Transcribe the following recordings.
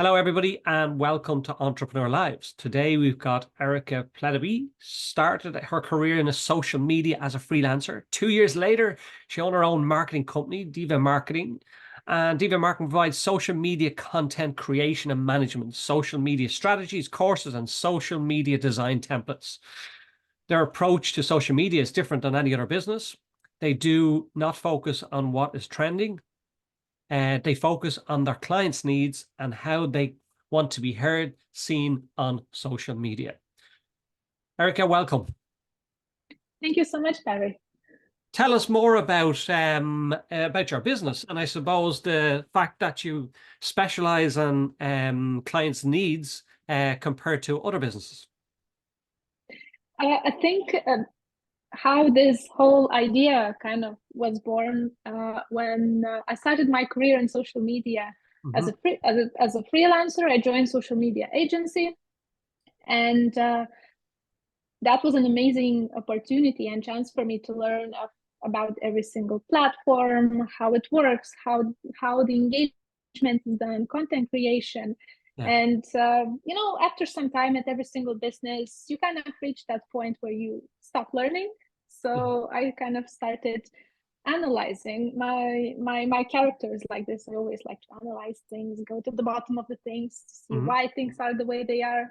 Hello, everybody, and welcome to Entrepreneur Lives. Today, we've got Erika Plepyte, started her career in social media as a freelancer. 2 years later, she owned her own marketing company, Diva Marketing. And Diva Marketing provides social media content creation and management, social media strategies, courses, and social media design templates. Their approach to social media is different than any other business. They do not focus on what is trending. They focus on their clients' needs and how they want to be heard, seen on social media. Erika, welcome. Thank you so much, Barry. Tell us more about your business, and I suppose the fact that you specialize on clients' needs compared to other businesses. I think how this whole idea kind of was born when I started my career in social media as a freelancer. I joined social media agency, and that was an amazing opportunity and chance for me to learn about every single platform, how it works, how the engagement is done, content creation. Yeah. And after some time at every single business, you kind of reach that point where you stop learning. So I kind of started analyzing my characters like this. I always like to analyze things, go to the bottom of the things, see why things are the way they are.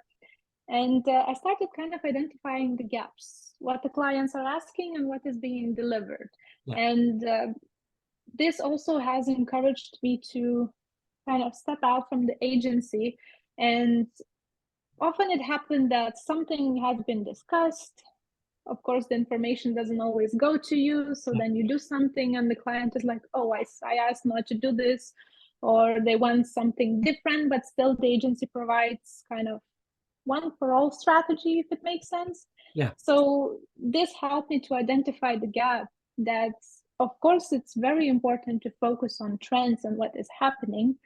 And I started kind of identifying the gaps, what the clients are asking and what is being delivered. Yeah. And this also has encouraged me to kind of step out from the agency. And often it happened that something has been discussed. Of course, the information doesn't always go to you. So then you do something and the client is like, oh, I asked not to do this. Or they want something different, but still the agency provides kind of one for all strategy, if it makes sense. Yeah. So this helped me to identify the gap that, of course, it's very important to focus on trends and what is happening,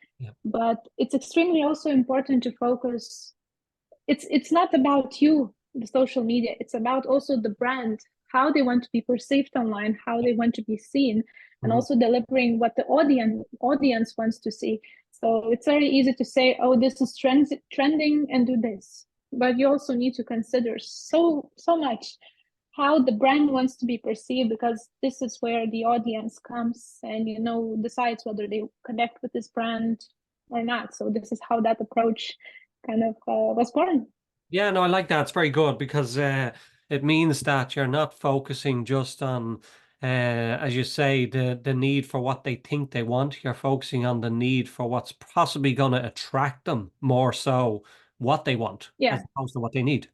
but it's extremely also important to focus. It's not about you, the social media. It's about also the brand, how they want to be perceived online, how they want to be seen, and also delivering what the audience wants to see. So it's very easy to say, oh, this is trending and do this. But you also need to consider so much how the brand wants to be perceived, because this is where the audience comes and, decides whether they connect with this brand or not. So this is how that approach kind of was born. Yeah, no, I like that. It's very good because it means that you're not focusing just on as you say, the need for what they think they want. You're focusing on the need for what's possibly going to attract them more so what they want as opposed to what they need.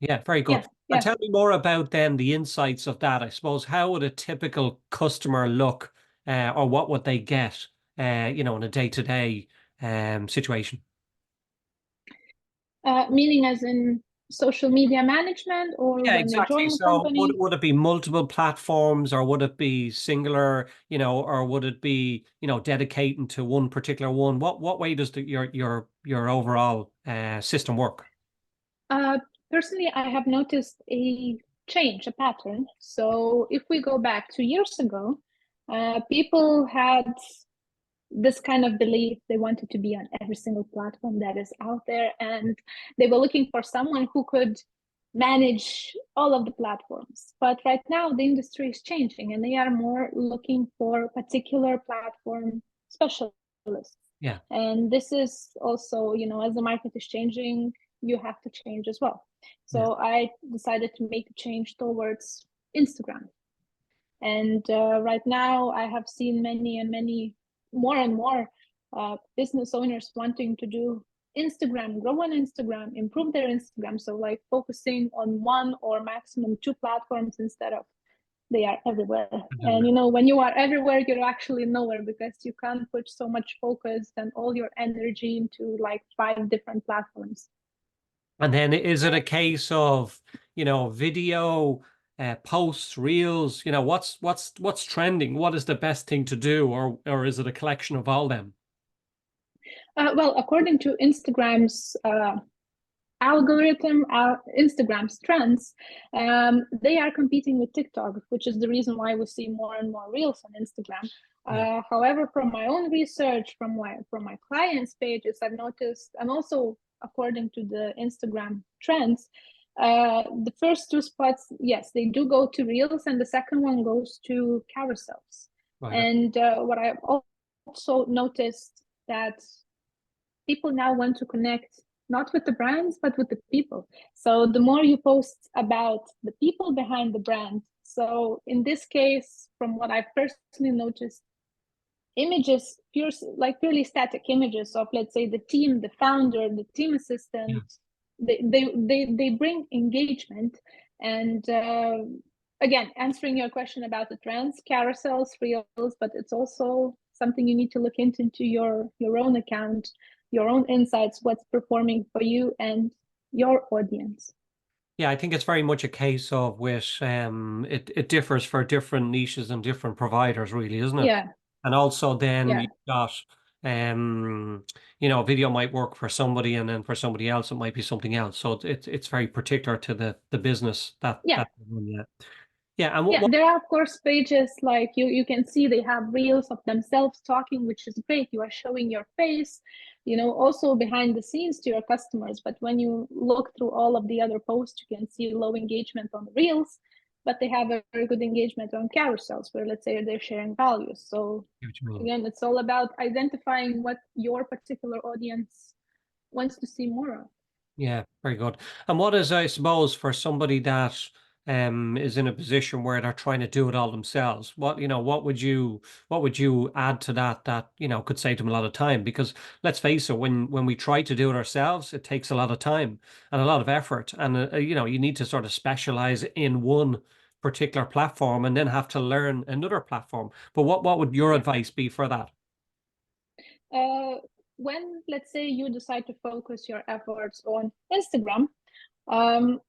Yeah, very good. Yeah. And tell me more about then the insights of that. I suppose, how would a typical customer look or what would they get, in a day-to-day situation? Meaning as in social media management, or when exactly. they join the company? Would it be multiple platforms, or would it be singular, or would it be, dedicating to one particular one? What way does your overall system work? Personally, I have noticed a change, a pattern. So if we go back 2 years ago, people had this kind of belief. They wanted to be on every single platform that is out there, and they were looking for someone who could manage all of the platforms. But right now the industry is changing and they are more looking for particular platform specialists. Yeah. And this is also, as the market is changing, you have to change as well. So I decided to make a change towards Instagram. And right now I have seen many more and more business owners wanting to do Instagram, grow on Instagram, improve their Instagram. So like focusing on one or maximum 2 platforms instead of they are everywhere. And when you are everywhere, you're actually nowhere, because you can't put so much focus and all your energy into like 5 different platforms. And then is it a case of, video, posts, reels, what's trending? What is the best thing to do? Or is it a collection of all them? Well, according to Instagram's algorithm, Instagram's trends, they are competing with TikTok, which is the reason why we see more and more reels on Instagram. However, from my own research, from my clients' pages, I've noticed, and also according to the Instagram trends, the first two spots, yes, they do go to reels, and the second one goes to carousels. Right. And what I've also noticed that people now want to connect not with the brands, but with the people. So the more you post about the people behind the brand. So in this case, from what I've personally noticed, images, purely static images of, let's say, the team, the founder, the team assistant, they bring engagement. And again, answering your question about the trends, carousels, reels, but it's also something you need to look into your own account, your own insights, what's performing for you and your audience. Yeah, I think it's very much a case of it differs for different niches and different providers, really, isn't it? Yeah, And also then yeah, you've got video might work for somebody and then for somebody else it might be something else. So it's very particular to the business that yeah. that yeah. Yeah, and Yeah, what there are of course pages like you can see they have reels of themselves talking, which is great. You are showing your face, also behind the scenes to your customers. But when you look through all of the other posts, you can see low engagement on the reels, but they have a very good engagement on carousels where, let's say, they're sharing values. So you mean? again, it's all about identifying what your particular audience wants to see more of. Yeah, very good. And what is, I suppose, for somebody that is in a position where they're trying to do it all themselves, what would you add to that could save them a lot of time? Because let's face it, when we try to do it ourselves, it takes a lot of time and a lot of effort. And you need to sort of specialize in one particular platform and then have to learn another platform. But what would your Yeah. advice be for that? Uh, when, let's say, you decide to focus your efforts on Instagram, um,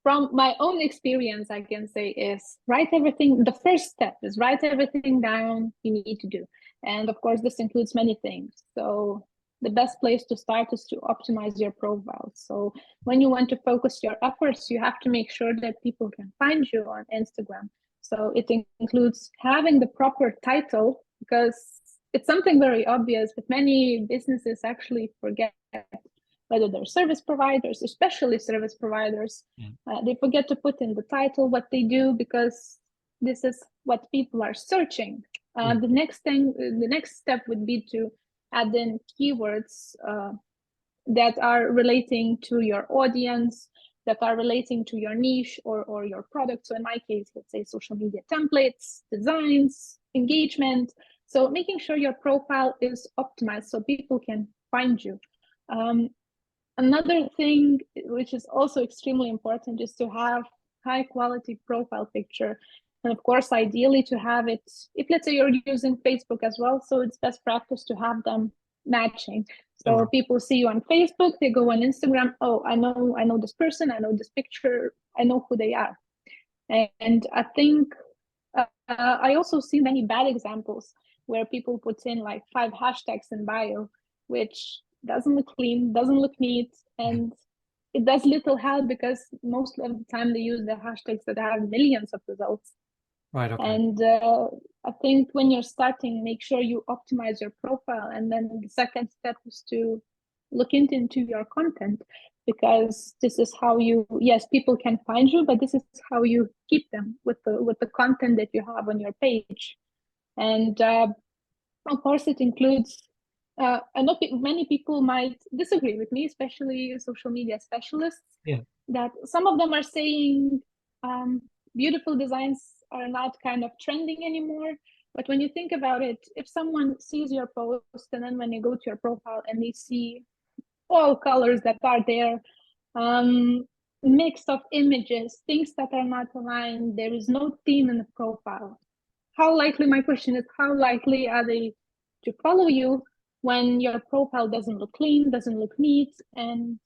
from my own experience, I can say is write everything. The first step is write everything down you need to do. And of course, this includes many things. So the best place to start is to optimize your profile. So when you want to focus your efforts, you have to make sure that people can find you on Instagram. So it includes having the proper title, because it's something very obvious, but many businesses actually forget, whether they're service providers, especially service providers. Yeah. They forget to put in the title, what they do, because this is what people are searching. Yeah. The next step would be to add in keywords that are relating to your audience, that are relating to your niche or your product. So in my case, let's say social media templates, designs, engagement. So making sure your profile is optimized so people can find you. Um, Another thing which is also extremely important is to have high quality profile picture. And of course, ideally to have it, if let's say you're using Facebook as well, so it's best practice to have them matching. So people see you on Facebook, they go on Instagram, oh, I know this person, I know this picture, I know who they are. And I think I also see many bad examples where people put in like 5 hashtags in bio, which doesn't look clean, doesn't look neat, and it does little help because most of the time they use the hashtags that have millions of results. Right. Okay. And I think when you're starting, make sure you optimize your profile. And then the second step is to look into your content, because this is how you, yes, people can find you, but this is how you keep them with the content that you have on your page. And of course, it includes, I know many people might disagree with me, especially social media specialists, Yeah. that some of them are saying beautiful designs are not kind of trending anymore. But when you think about it, if someone sees your post and then when you go to your profile and they see all colors that are there, um, mix of images, things that are not aligned, there is no theme in the profile. How likely, my question is, how likely are they to follow you when your profile doesn't look clean, doesn't look neat, and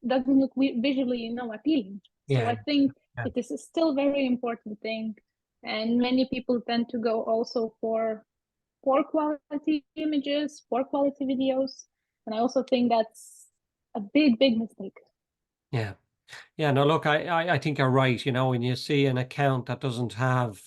doesn't look visually, appealing? So Yeah. I think Yeah. it is still very important thing. And many people tend to go also for poor quality images, poor quality videos. And I also think that's a big, big mistake. Yeah. Yeah, no, look, I think you're right. When you see an account that doesn't have,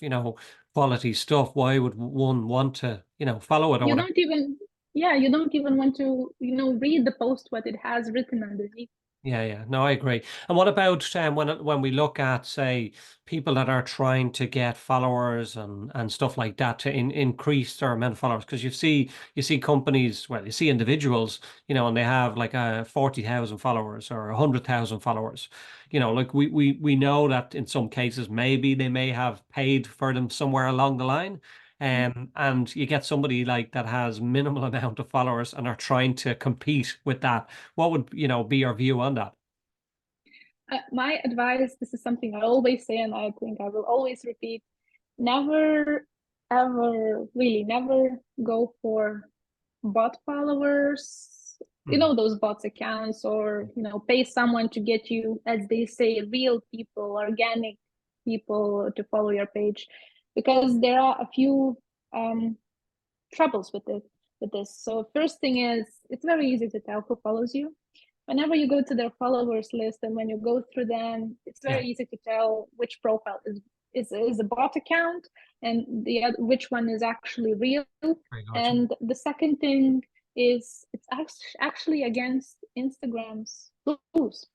quality stuff, why would one want to, follow it or You whatever? don't even, yeah, you don't even want to, read the post, what it has written underneath. Yeah, yeah. No, I agree. And what about when we look at, say, people that are trying to get followers and stuff like that to increase their amount of followers? Because you see companies, well, you see individuals, and they have like 40,000 followers or 100,000 followers. Like we know that in some cases maybe they may have paid for them somewhere along the line. And you get somebody like that has minimal amount of followers and are trying to compete with that. What would, be your view on that? My advice, this is something I always say, and I think I will always repeat, never, ever, really never go for bot followers, Mm. those bots accounts, or, pay someone to get you, as they say, real people, organic people to follow your page, because there are a few um, troubles with it, with this. So first thing is, it's very easy to tell who follows you whenever you go to their followers list, and when you go through them, it's Yeah, very easy to tell which profile is a bot account, and the other, which one is actually real. very good. And the second thing is, it's actually against Instagram's rules.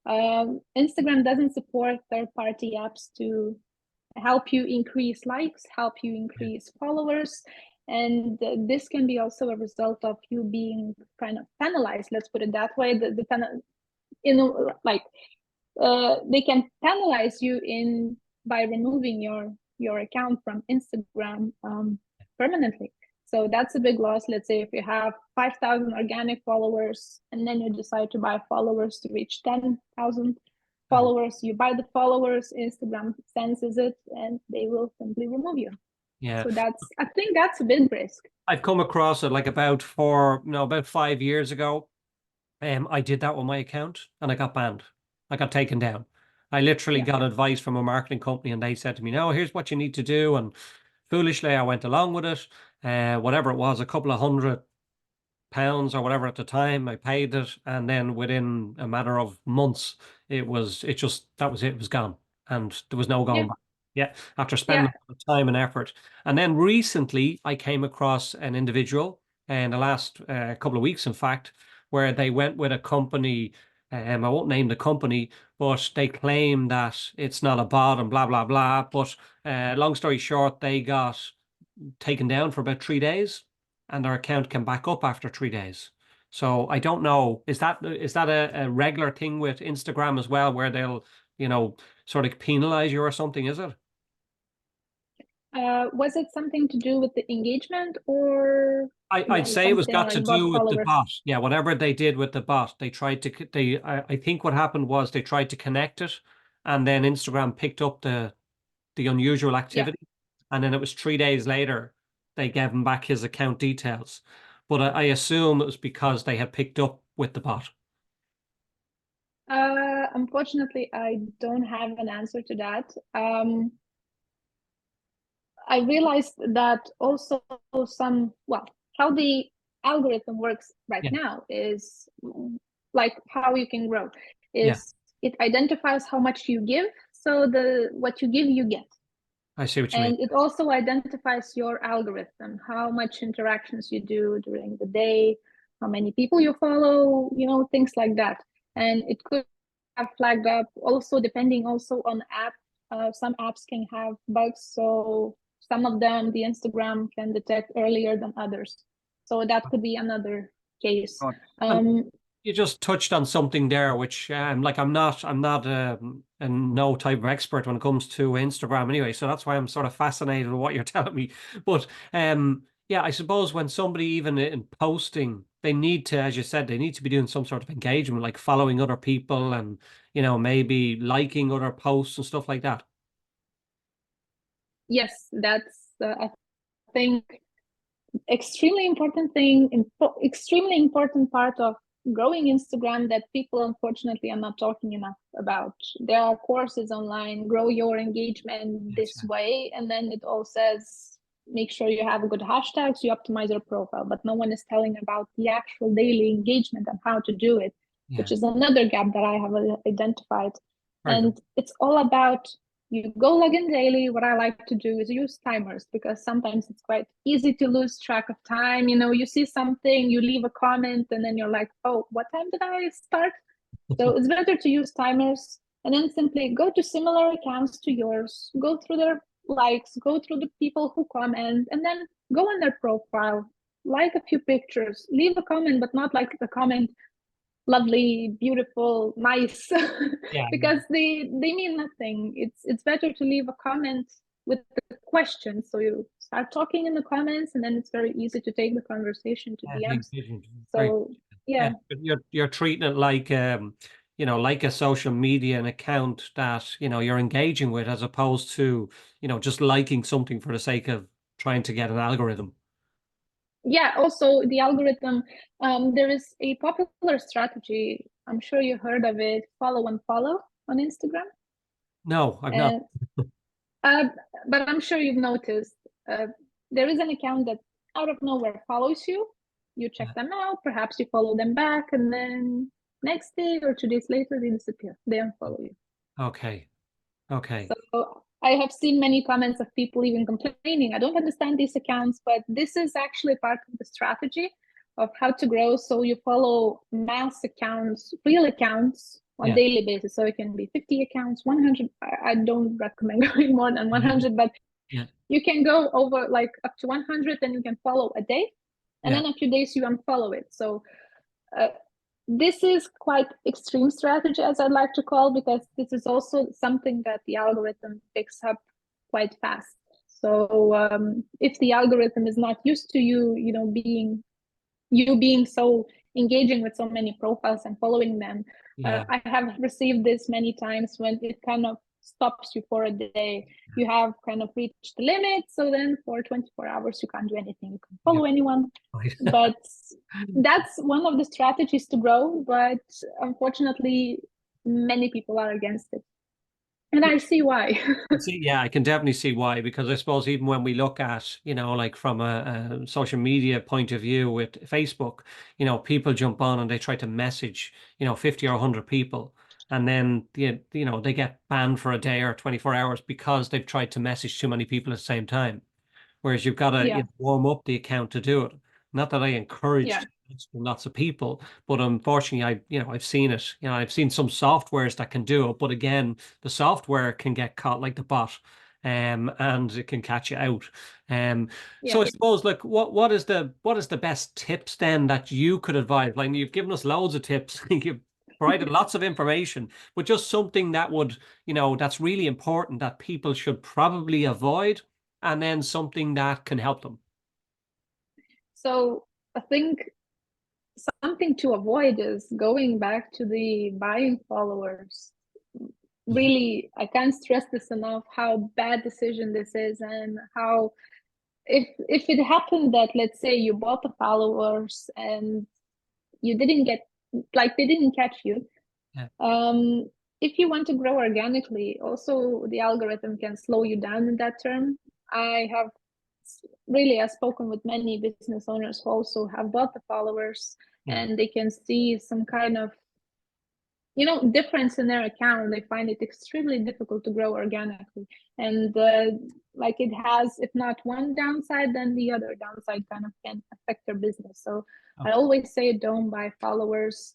Instagram doesn't support third-party apps to help you increase likes, help you Yeah. increase followers. And this can be also a result of you being kind of penalized, let's put it that way. Like they can penalize you in by removing your account from Instagram permanently. So that's a big loss. Let's say if you have 5,000 organic followers and then you decide to buy followers to reach 10,000 Uh, followers, you buy the followers, Instagram senses it, and they will simply remove you. yeah. So I think that's a big risk. I've come across it like about 5 years ago. I did that with my account and I got banned. I got taken down. I literally Yeah. got advice from a marketing company and they said to me, no, here's what you need to do. And foolishly, I went along with it. Whatever it was, a couple of £100 or whatever at the time. I paid it, and then within a matter of months, that was it. It was gone, and there was no Yeah. going back. Yeah, after spending Yeah. a lot of time and effort, and then recently I came across an individual in the last couple of weeks, in fact, where they went with a company. I won't name the company, but they claim that it's not a bot and blah blah blah. But long story short, they got taken down for about 3 days, and their account came back up after 3 days. So I don't know. Is that a regular thing with Instagram as well, where they'll, sort of penalize you or something, is it? Was it something to do with the engagement, or I'd say it was something got to like bot do with the followers? bot. Yeah, whatever they did with the bot, they tried to I think what happened was they tried to connect it, and then Instagram picked up the unusual Yeah. activity. And then it was 3 days later they gave him back his account details. But I assume it was because they had picked up with the bot. Unfortunately, I don't have an answer to that. I realized that also well, how the algorithm works right Yeah, now is like how you can grow yeah, is it identifies how much you give. So what you give, you get. I see what you mean. And it also identifies your algorithm, how much interactions you do during the day, how many people you follow, things like that. And it could have flagged up also depending also on app. Some apps can have bugs, so some of them the Instagram can detect earlier than others. So that could be another case. Right. And Um, you just touched on something there, which like I'm not a no type of expert when it comes to Instagram anyway. So that's why I'm sort of fascinated with what you're telling me. But yeah, I suppose when somebody even in posting, they need to, as you said, they need to be doing some sort of engagement, like following other people and maybe liking other posts and stuff like that. yes, that's I think extremely important thing, extremely important part of growing Instagram that people unfortunately are not talking enough about. There are courses online, grow your engagement Yes, this way, and then it all says make sure you have a good hashtags, you optimize your profile, but no one is telling about the actual daily engagement and how to do it, yeah, which is another gap that I have identified. very good. And it's all about You go log in daily. What I like to do is use timers, because sometimes it's quite easy to lose track of time. You see something, you leave a comment, and then you're like, oh, what time did I start? So it's better to use timers, and then simply go to similar accounts to yours, go through their likes, go through the people who comment, and then go on their profile, like a few pictures, leave a comment, but not like a comment, lovely, beautiful, nice, Yeah. because they mean nothing. It's better to leave a comment with the question, so you start talking in the comments, and then it's very easy to take the conversation to Yeah, DMs. engagement. Very, So yeah, yeah. but you're treating it like like a social media an account that, you're engaging with, as opposed to, just liking something for the sake of trying to get an algorithm. Yeah, also the algorithm, there is a popular strategy, I'm sure you heard of it, follow and follow on Instagram. No, I've not. And uh, but I'm sure you've noticed, uh, there is an account that out of nowhere follows you. You check Yeah. them out, perhaps you follow them back, and then next day or 2 days later they disappear. They unfollow you. Okay. Okay. So I have seen many comments of people even complaining, I don't understand these accounts, but this is actually part of the strategy of how to grow. So you follow mass accounts, real accounts on Yeah. daily basis. So it can be 50 accounts, 100. I don't recommend going more than 100, but Yeah. you can go over like up to 100, and you can follow a day. And Yeah. then a few days you unfollow it. So uh, this is quite extreme strategy, as I'd like to call, because this is also something that the algorithm picks up quite fast. So if the algorithm is not used to being so engaging with so many profiles and following them, Yeah. I have received this many times when it kind of stops you for a day. You have kind of reached the limit, so then for 24 hours you can't do anything, you can Yeah. follow anyone. Right. But that's one of the strategies to grow, but unfortunately many people are against it, and I see why. See, yeah, I can definitely see why, because I suppose even when we look at, like from a social media point of view with Facebook, people jump on and they try to message, 50 or 100 people, and then, they get banned for a day or 24 hours because they've tried to message too many people at the same time. Whereas you've got to, Yeah, warm up the account to do it. Not that I yeah, encourage lots of people, but unfortunately, I've seen it. I've seen some softwares that can do it, but again, the software can get caught like the bot, and it can catch you out. yeah. So I suppose, like, what is the best tips then that you could advise? Like, you've given us loads of tips, you've provided lots of information, but just something that would, that's really important that people should probably avoid, and then something that can help them. So I think something to avoid is going back to the buying followers. Yeah, Really, I can't stress this enough, how bad decision this is, and how if it happened that, let's say, you bought the followers and you didn't get, like, they didn't catch you. yeah, um if you want to grow organically, also the algorithm can slow you down in that term. I have really, I've spoken with many business owners who also have bought the followers, yeah, and they can see some kind of difference in their account. They find it extremely difficult to grow organically, and like, it has, if not one downside, then the other downside kind of can affect their business. So I okay, always say, don't buy followers.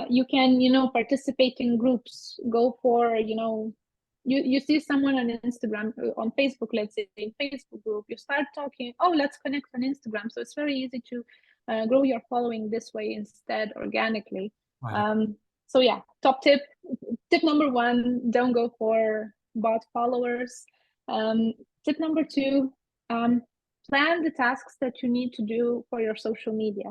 You can participate in groups, go for you see someone on Instagram, on Facebook, let's say, in Facebook group, you start talking, oh, let's connect on Instagram. So it's very easy to grow your following this way instead, organically. right, So yeah, top tip number one, don't go for bot followers. Tip number two, um, plan the tasks that you need to do for your social media.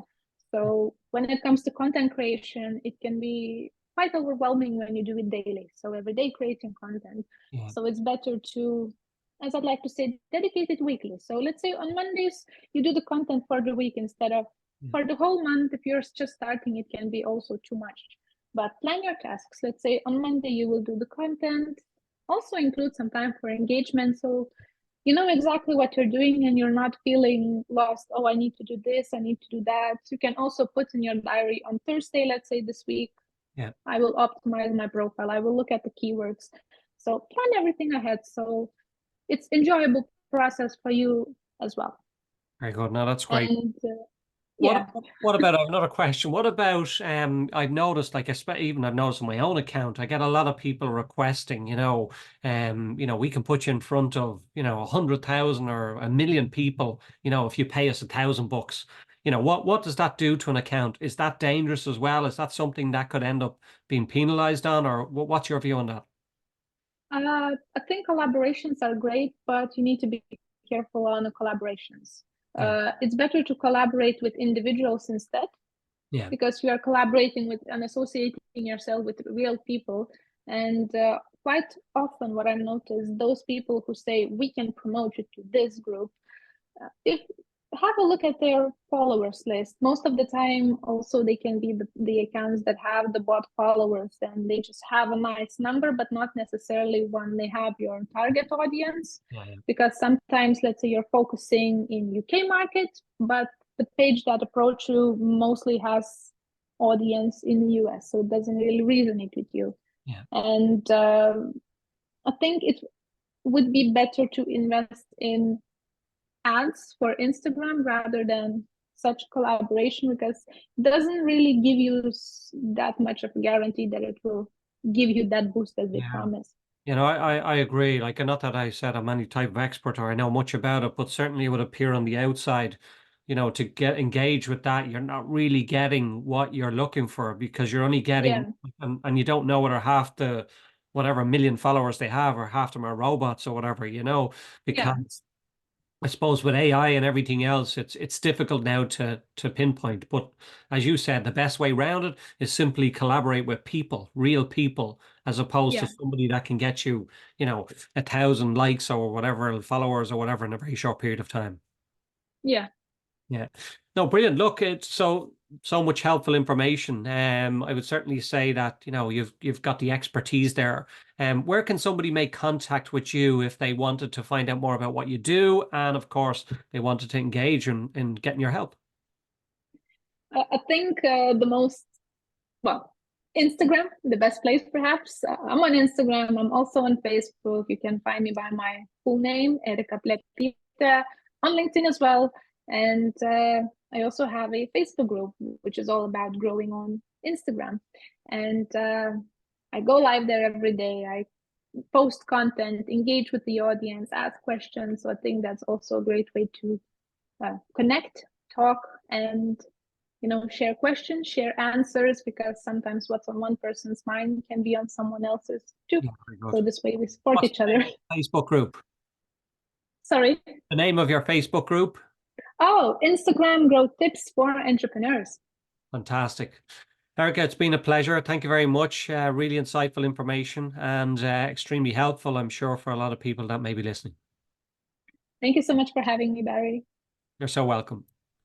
So when it comes to content creation, it can be quite overwhelming when you do it daily. So every day creating content. yeah, So it's better to, as I'd like to say, dedicate it weekly. So let's say on Mondays, you do the content for the week instead of yeah, for the whole month. If you're just starting, it can be also too much. But plan your tasks. Let's say on Monday you will do the content. Also include some time for engagement, so you know exactly what you're doing and you're not feeling lost. Oh, I need to do this, I need to do that. You can also put in your diary, on Thursday, let's say this week, yeah, I will optimize my profile. I will look at the keywords. So plan everything ahead, so it's enjoyable process for you as well. Very good. No, that's great. And What yeah, what about another question? What about I've noticed, like even I've noticed on my own account, I get a lot of people requesting, we can put you in front of, 100,000 or 1 million people, if you pay us $1,000. What does that do to an account? Is that dangerous as well? Is that something that could end up being penalized on, or what's your view on that? I think collaborations are great, but you need to be careful on the collaborations. Yeah. It's better to collaborate with individuals instead, Yeah. because you are collaborating with and associating yourself with real people. And quite often, what I notice, those people who say we can promote you to this group, if have a look at their followers list. Most of the time, also they can be the accounts that have the bot followers, and they just have a nice number, but not necessarily when they have your target audience. Yeah. Because sometimes, let's say you're focusing in UK market, but the page that approach you mostly has audience in the US, so it doesn't really resonate with you. Yeah. And I think it would be better to invest in ads for Instagram rather than such collaboration, because it doesn't really give you that much of a guarantee that it will give you that boost as they Yeah. promise. I agree. Like, not that I said I'm any type of expert or I know much about it, but certainly it would appear on the outside, to get engaged with that, you're not really getting what you're looking for, because you're only getting, Yeah, and you don't know whether half the, whatever million followers they have, or half them are robots or whatever, yeah, because I suppose with AI and everything else, it's difficult now to pinpoint. But as you said, the best way around it is simply collaborate with people, real people, as opposed to yeah, somebody that can get you, 1,000 likes or whatever, followers or whatever in a very short period of time. yeah. Yeah. No, brilliant. Look, it's so much helpful information. I would certainly say that, you've got the expertise there. Where can somebody make contact with you if they wanted to find out more about what you do, and of course they wanted to engage in getting your help? I think the most, well, Instagram, the best place perhaps. I'm on Instagram. I'm also on Facebook. You can find me by my full name, Erika Plepyte, on LinkedIn as well. And I also have a Facebook group, which is all about growing on Instagram. And I go live there every day. I post content, engage with the audience, ask questions. So I think that's also a great way to connect, talk, and share questions, share answers, because sometimes what's on one person's mind can be on someone else's too. Yeah, very good. So this way we support What's each the name other. of the Facebook group? Sorry. The name of your Facebook group? Oh, Instagram growth tips for entrepreneurs. Fantastic. Erica, it's been a pleasure. Thank you very much. Really insightful information, and extremely helpful, I'm sure, for a lot of people that may be listening. Thank you so much for having me, Barry. You're so welcome.